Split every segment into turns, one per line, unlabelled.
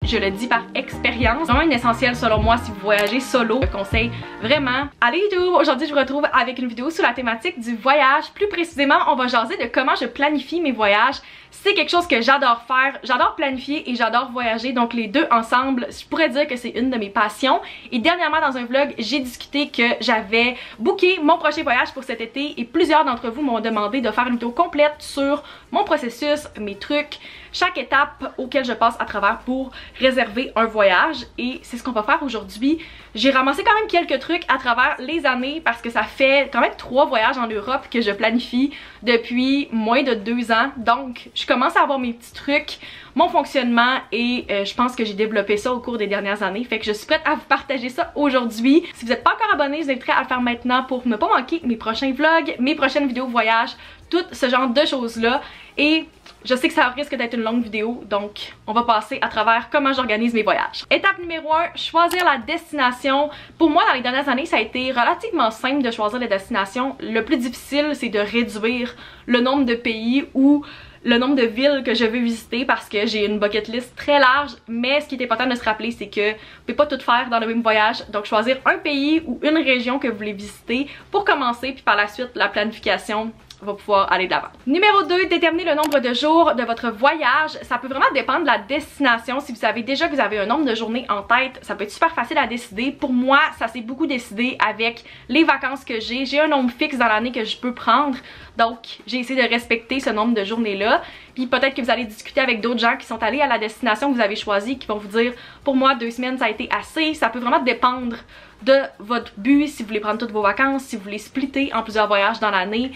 je le dis par expérience. C'est vraiment un essentiel selon moi si vous voyagez solo. Je conseille vraiment. Allez YouTube, aujourd'hui je vous retrouve avec une vidéo sur la thématique du voyage. Plus précisément, on va jaser de comment je planifie mes voyages. C'est quelque chose que j'adore faire, j'adore planifier et j'adore voyager, donc les deux ensemble, je pourrais dire que c'est une de mes passions. Et dernièrement dans un vlog, j'ai discuté que j'avais booké mon prochain voyage pour cet été et plusieurs d'entre vous m'ont demandé de faire une vidéo complète sur mon processus, mes trucs, chaque étape auquel je passe à travers pour réserver un voyage et c'est ce qu'on va faire aujourd'hui. J'ai ramassé quand même quelques trucs à travers les années parce que ça fait quand même 3 voyages en Europe que je planifie depuis moins de 2 ans, donc je commence à avoir mes petits trucs, mon fonctionnement et je pense que j'ai développé ça au cours des dernières années, fait que je suis prête à vous partager ça aujourd'hui. Si vous n'êtes pas encore abonné, je vous inviterai à le faire maintenant pour ne pas manquer mes prochains vlogs, mes prochaines vidéos voyage, tout ce genre de choses là. Et je sais que ça risque d'être une longue vidéo, donc on va passer à travers comment j'organise mes voyages. Étape numéro 1, choisir la destination. Pour moi, dans les dernières années, ça a été relativement simple de choisir la destination. Le plus difficile, c'est de réduire le nombre de pays ou le nombre de villes que je veux visiter parce que j'ai une bucket list très large, mais ce qui est important de se rappeler, c'est que vous pouvez pas tout faire dans le même voyage, donc choisir un pays ou une région que vous voulez visiter pour commencer, puis par la suite, la planification va pouvoir aller de l'avant. Numéro 2, déterminer le nombre de jours de votre voyage. Ça peut vraiment dépendre de la destination. Si vous savez déjà que vous avez un nombre de journées en tête, ça peut être super facile à décider. Pour moi, ça s'est beaucoup décidé avec les vacances que j'ai. J'ai un nombre fixe dans l'année que je peux prendre. Donc, j'ai essayé de respecter ce nombre de journées-là. Puis peut-être que vous allez discuter avec d'autres gens qui sont allés à la destination que vous avez choisie, qui vont vous dire, pour moi, 2 semaines, ça a été assez. Ça peut vraiment dépendre de votre but, si vous voulez prendre toutes vos vacances, si vous voulez splitter en plusieurs voyages dans l'année.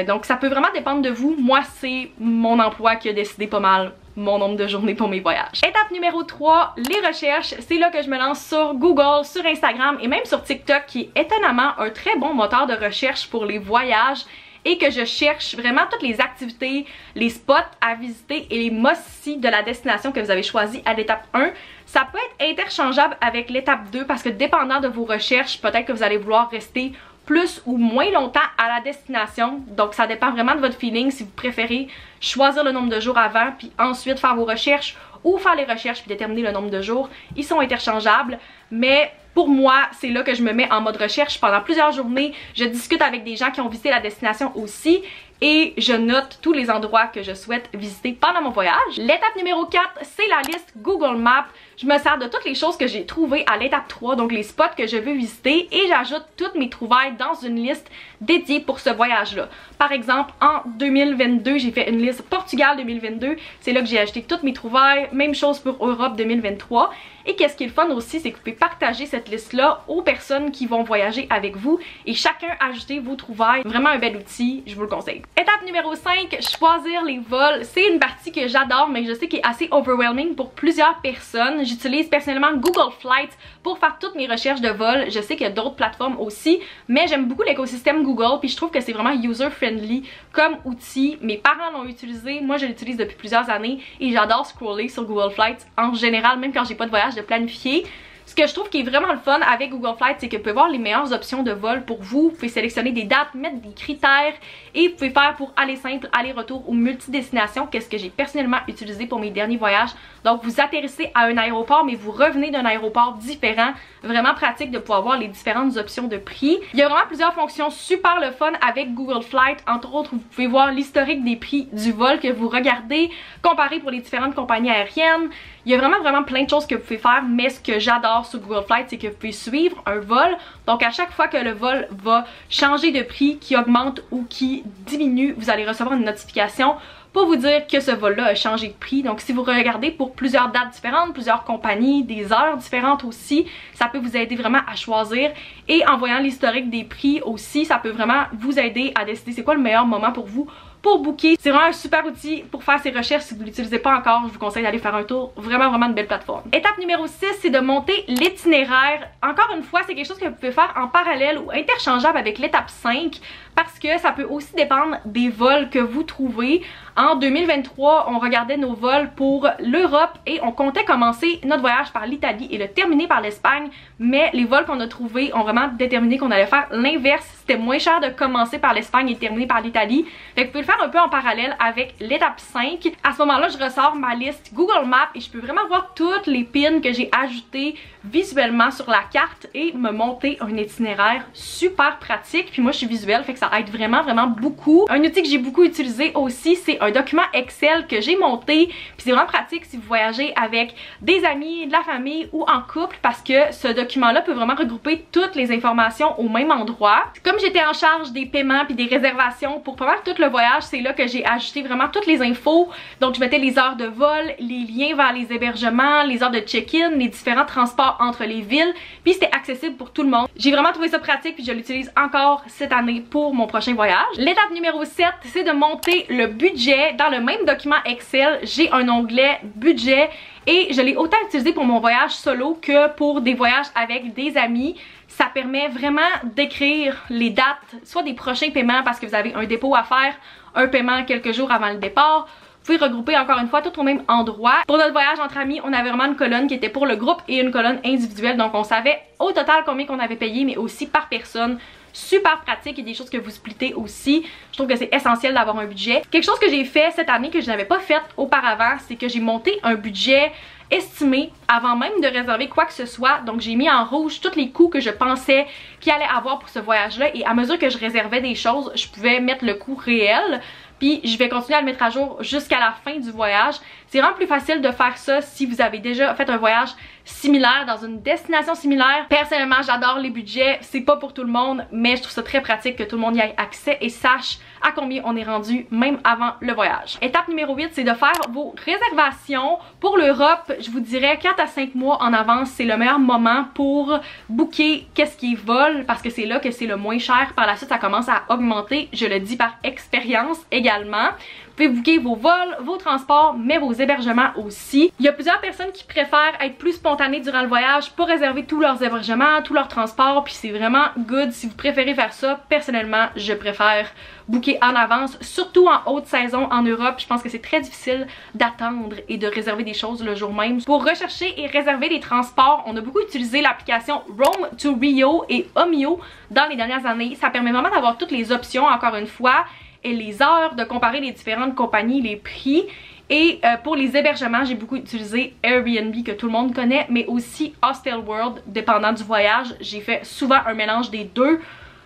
Donc ça peut vraiment dépendre de vous. Moi, c'est mon emploi qui a décidé pas mal mon nombre de journées pour mes voyages. Étape numéro 3, les recherches. C'est là que je me lance sur Google, sur Instagram et même sur TikTok, qui est étonnamment un très bon moteur de recherche pour les voyages et que je cherche vraiment toutes les activités, les spots à visiter et les must-see de la destination que vous avez choisi à l'étape 1. Ça peut être interchangeable avec l'étape 2 parce que dépendant de vos recherches, peut-être que vous allez vouloir rester plus ou moins longtemps à la destination, donc ça dépend vraiment de votre feeling si vous préférez choisir le nombre de jours avant puis ensuite faire vos recherches ou faire les recherches puis déterminer le nombre de jours. Ils sont interchangeables, mais pour moi, c'est là que je me mets en mode recherche pendant plusieurs journées. Je discute avec des gens qui ont visité la destination aussi et je note tous les endroits que je souhaite visiter pendant mon voyage. L'étape numéro 4, c'est la liste Google Maps. Je me sers de toutes les choses que j'ai trouvées à l'étape 3, donc les spots que je veux visiter, et j'ajoute toutes mes trouvailles dans une liste dédiée pour ce voyage-là. Par exemple, en 2022, j'ai fait une liste Portugal 2022, c'est là que j'ai ajouté toutes mes trouvailles, même chose pour Europe 2023. Et qu'est-ce qui est le fun aussi, c'est que vous pouvez partager cette liste-là aux personnes qui vont voyager avec vous et chacun ajouter vos trouvailles. Vraiment un bel outil, je vous le conseille. Étape numéro 5, choisir les vols. C'est une partie que j'adore, mais je sais qu'elle est assez overwhelming pour plusieurs personnes. J'utilise personnellement Google Flights pour faire toutes mes recherches de vols. Je sais qu'il y a d'autres plateformes aussi, mais j'aime beaucoup l'écosystème Google, puis je trouve que c'est vraiment user-friendly comme outil. Mes parents l'ont utilisé, moi je l'utilise depuis plusieurs années et j'adore scroller sur Google Flights en général, même quand j'ai pas de voyage de planifier. Ce que je trouve qui est vraiment le fun avec Google Flights, c'est que vous pouvez voir les meilleures options de vol pour vous. Vous pouvez sélectionner des dates, mettre des critères et vous pouvez faire pour aller simple, aller-retour ou multi-destination, qu'est-ce que j'ai personnellement utilisé pour mes derniers voyages. Donc vous atterrissez à un aéroport mais vous revenez d'un aéroport différent. Vraiment pratique de pouvoir voir les différentes options de prix. Il y a vraiment plusieurs fonctions super le fun avec Google Flights. Entre autres, vous pouvez voir l'historique des prix du vol que vous regardez, comparer pour les différentes compagnies aériennes. Il y a vraiment plein de choses que vous pouvez faire, mais ce que j'adore sur Google Flights, c'est que vous pouvez suivre un vol. Donc à chaque fois que le vol va changer de prix, qui augmente ou qui diminue, vous allez recevoir une notification pour vous dire que ce vol-là a changé de prix. Donc si vous regardez pour plusieurs dates différentes, plusieurs compagnies, des heures différentes aussi, ça peut vous aider vraiment à choisir. Et en voyant l'historique des prix aussi, ça peut vraiment vous aider à décider c'est quoi le meilleur moment pour vous pour booker. C'est vraiment un super outil pour faire ces recherches. Si vous ne l'utilisez pas encore, je vous conseille d'aller faire un tour. Vraiment une belle plateforme. Étape numéro 6, c'est de monter l'itinéraire. Encore une fois, c'est quelque chose que vous pouvez faire en parallèle ou interchangeable avec l'étape 5 parce que ça peut aussi dépendre des vols que vous trouvez. En 2023, on regardait nos vols pour l'Europe et on comptait commencer notre voyage par l'Italie et le terminer par l'Espagne, mais les vols qu'on a trouvés ont vraiment déterminé qu'on allait faire l'inverse. C'était moins cher de commencer par l'Espagne et de terminer par l'Italie. Fait que vous pouvez le faire faire un peu en parallèle avec l'étape 5. À ce moment-là, je ressors ma liste Google Maps et je peux vraiment voir toutes les pins que j'ai ajoutées visuellement sur la carte et me monter un itinéraire super pratique. Puis moi, je suis visuelle, fait que ça aide vraiment beaucoup. Un outil que j'ai beaucoup utilisé aussi, c'est un document Excel que j'ai monté. Puis c'est vraiment pratique si vous voyagez avec des amis, de la famille ou en couple, parce que ce document-là peut vraiment regrouper toutes les informations au même endroit. Comme j'étais en charge des paiements puis des réservations pour pas mal tout le voyage, c'est là que j'ai ajouté vraiment toutes les infos. Donc je mettais les heures de vol, les liens vers les hébergements, les heures de check-in, les différents transports entre les villes, puis c'était accessible pour tout le monde. J'ai vraiment trouvé ça pratique puis je l'utilise encore cette année pour mon prochain voyage. L'étape numéro 7, c'est de monter le budget. Dans le même document Excel, j'ai un onglet budget et je l'ai autant utilisé pour mon voyage solo que pour des voyages avec des amis. Ça permet vraiment d'écrire les dates, soit des prochains paiements parce que vous avez un dépôt à faire, un paiement quelques jours avant le départ. Vous pouvez regrouper encore une fois tout au même endroit. Pour notre voyage entre amis, on avait vraiment une colonne qui était pour le groupe et une colonne individuelle. Donc on savait au total combien qu'on avait payé, mais aussi par personne. Super pratique et des choses que vous splittez aussi. Je trouve que c'est essentiel d'avoir un budget. Quelque chose que j'ai fait cette année que je n'avais pas fait auparavant, c'est que j'ai monté un budget estimé avant même de réserver quoi que ce soit. Donc j'ai mis en rouge tous les coûts que je pensais qu'il allait avoir pour ce voyage-là et à mesure que je réservais des choses, je pouvais mettre le coût réel. Puis je vais continuer à le mettre à jour jusqu'à la fin du voyage. C'est vraiment plus facile de faire ça si vous avez déjà fait un voyage similaire dans une destination similaire. Personnellement, j'adore les budgets. C'est pas pour tout le monde, mais je trouve ça très pratique que tout le monde y ait accès et sache à combien on est rendu même avant le voyage. Étape numéro 8, c'est de faire vos réservations. Pour l'Europe, je vous dirais 4 à 5 mois en avance, c'est le meilleur moment pour booker qu'est-ce qui est vol parce que c'est là que c'est le moins cher. Par la suite, ça commence à augmenter. Je le dis par expérience également. Vous pouvez booker vos vols, vos transports, mais vos hébergements aussi. Il y a plusieurs personnes qui préfèrent être plus spontanées durant le voyage pour réserver tous leurs hébergements, tous leurs transports, puis c'est vraiment good si vous préférez faire ça. Personnellement, je préfère booker en avance, surtout en haute saison en Europe. Je pense que c'est très difficile d'attendre et de réserver des choses le jour même. Pour rechercher et réserver des transports, on a beaucoup utilisé l'application Roam to Rio et Omio dans les dernières années. Ça permet vraiment d'avoir toutes les options, encore une fois, et les heures, de comparer les différentes compagnies, les prix. Et pour les hébergements, j'ai beaucoup utilisé Airbnb que tout le monde connaît, mais aussi Hostelworld, dépendant du voyage. J'ai fait souvent un mélange des deux.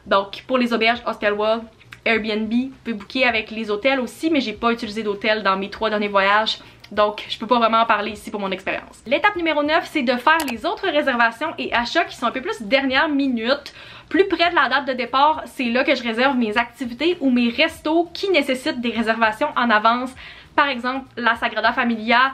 Donc pour les auberges, Hostelworld, Airbnb, vous pouvez booker avec les hôtels aussi, mais j'ai pas utilisé d'hôtel dans mes 3 derniers voyages. Donc, je peux pas vraiment en parler ici pour mon expérience. L'étape numéro 9, c'est de faire les autres réservations et achats qui sont un peu plus dernière minute. Plus près de la date de départ, c'est là que je réserve mes activités ou mes restos qui nécessitent des réservations en avance. Par exemple, la Sagrada Familia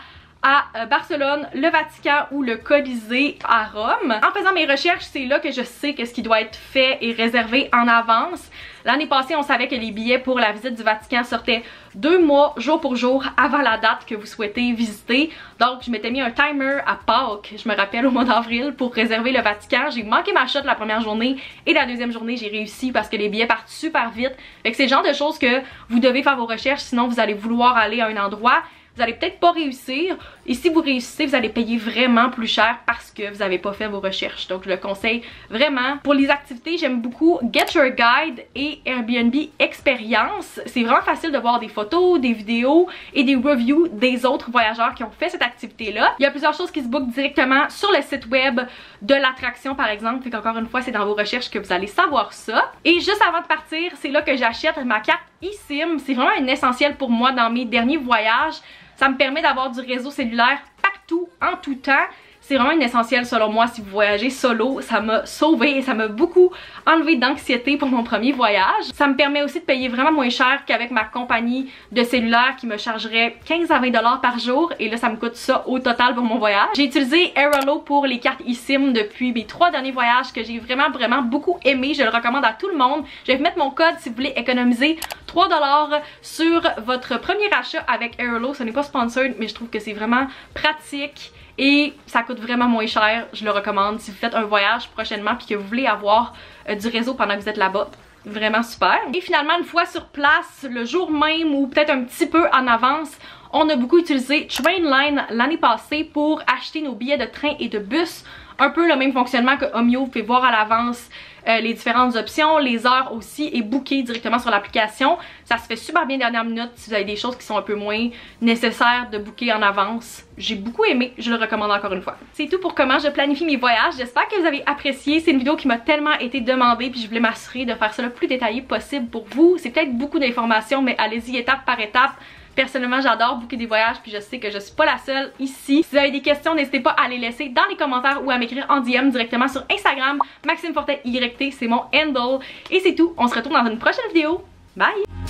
à Barcelone, le Vatican ou le Colisée à Rome. En faisant mes recherches, c'est là que je sais qu'est-ce qui doit être fait et réservé en avance. L'année passée, on savait que les billets pour la visite du Vatican sortaient 2 mois, jour pour jour, avant la date que vous souhaitez visiter. Donc, je m'étais mis un timer à Pâques, je me rappelle, au mois d'avril, pour réserver le Vatican. J'ai manqué ma shot la première journée et la deuxième journée, j'ai réussi parce que les billets partent super vite. Fait que c'est le genre de choses que vous devez faire vos recherches, sinon vous allez vouloir aller à un endroit. Vous allez peut-être pas réussir et si vous réussissez, vous allez payer vraiment plus cher parce que vous n'avez pas fait vos recherches. Donc je le conseille vraiment. Pour les activités, j'aime beaucoup Get Your Guide et Airbnb Experience. C'est vraiment facile de voir des photos, des vidéos et des reviews des autres voyageurs qui ont fait cette activité-là. Il y a plusieurs choses qui se bookent directement sur le site web de l'attraction par exemple. Fait qu'encore une fois, c'est dans vos recherches que vous allez savoir ça. Et juste avant de partir, c'est là que j'achète ma carte eSIM. C'est vraiment un essentiel pour moi dans mes derniers voyages. Ça me permet d'avoir du réseau cellulaire partout, en tout temps. C'est vraiment un essentiel selon moi si vous voyagez solo. Ça m'a sauvé et ça m'a beaucoup enlevé d'anxiété pour mon premier voyage. Ça me permet aussi de payer vraiment moins cher qu'avec ma compagnie de cellulaire qui me chargerait 15 à 20 $ par jour. Et là, ça me coûte ça au total pour mon voyage. J'ai utilisé Airalo pour les cartes eSIM depuis mes 3 derniers voyages que j'ai vraiment beaucoup aimé. Je le recommande à tout le monde. Je vais vous mettre mon code si vous voulez économiser 3 $ sur votre premier achat avec Airalo. Ce n'est pas sponsored, mais je trouve que c'est vraiment pratique. Et ça coûte vraiment moins cher, je le recommande si vous faites un voyage prochainement puis que vous voulez avoir du réseau pendant que vous êtes là-bas. Vraiment super. Et finalement, une fois sur place, le jour même ou peut-être un petit peu en avance, On a beaucoup utilisé Trainline l'année passée pour acheter nos billets de train et de bus. Un peu le même fonctionnement que Omio, vous pouvez voir à l'avance les différentes options, les heures aussi et booker directement sur l'application. Ça se fait super bien dernière minute si vous avez des choses qui sont un peu moins nécessaires de booker en avance. J'ai beaucoup aimé, je le recommande encore une fois. C'est tout pour comment je planifie mes voyages. J'espère que vous avez apprécié. C'est une vidéo qui m'a tellement été demandée puis je voulais m'assurer de faire ça le plus détaillé possible pour vous. C'est peut-être beaucoup d'informations mais allez-y étape par étape. Personnellement, j'adore booker des voyages puis je sais que je suis pas la seule ici. Si vous avez des questions, n'hésitez pas à les laisser dans les commentaires ou à m'écrire en DM directement sur Instagram. Maxime Fortin YT, c'est mon handle. Et c'est tout, on se retrouve dans une prochaine vidéo. Bye!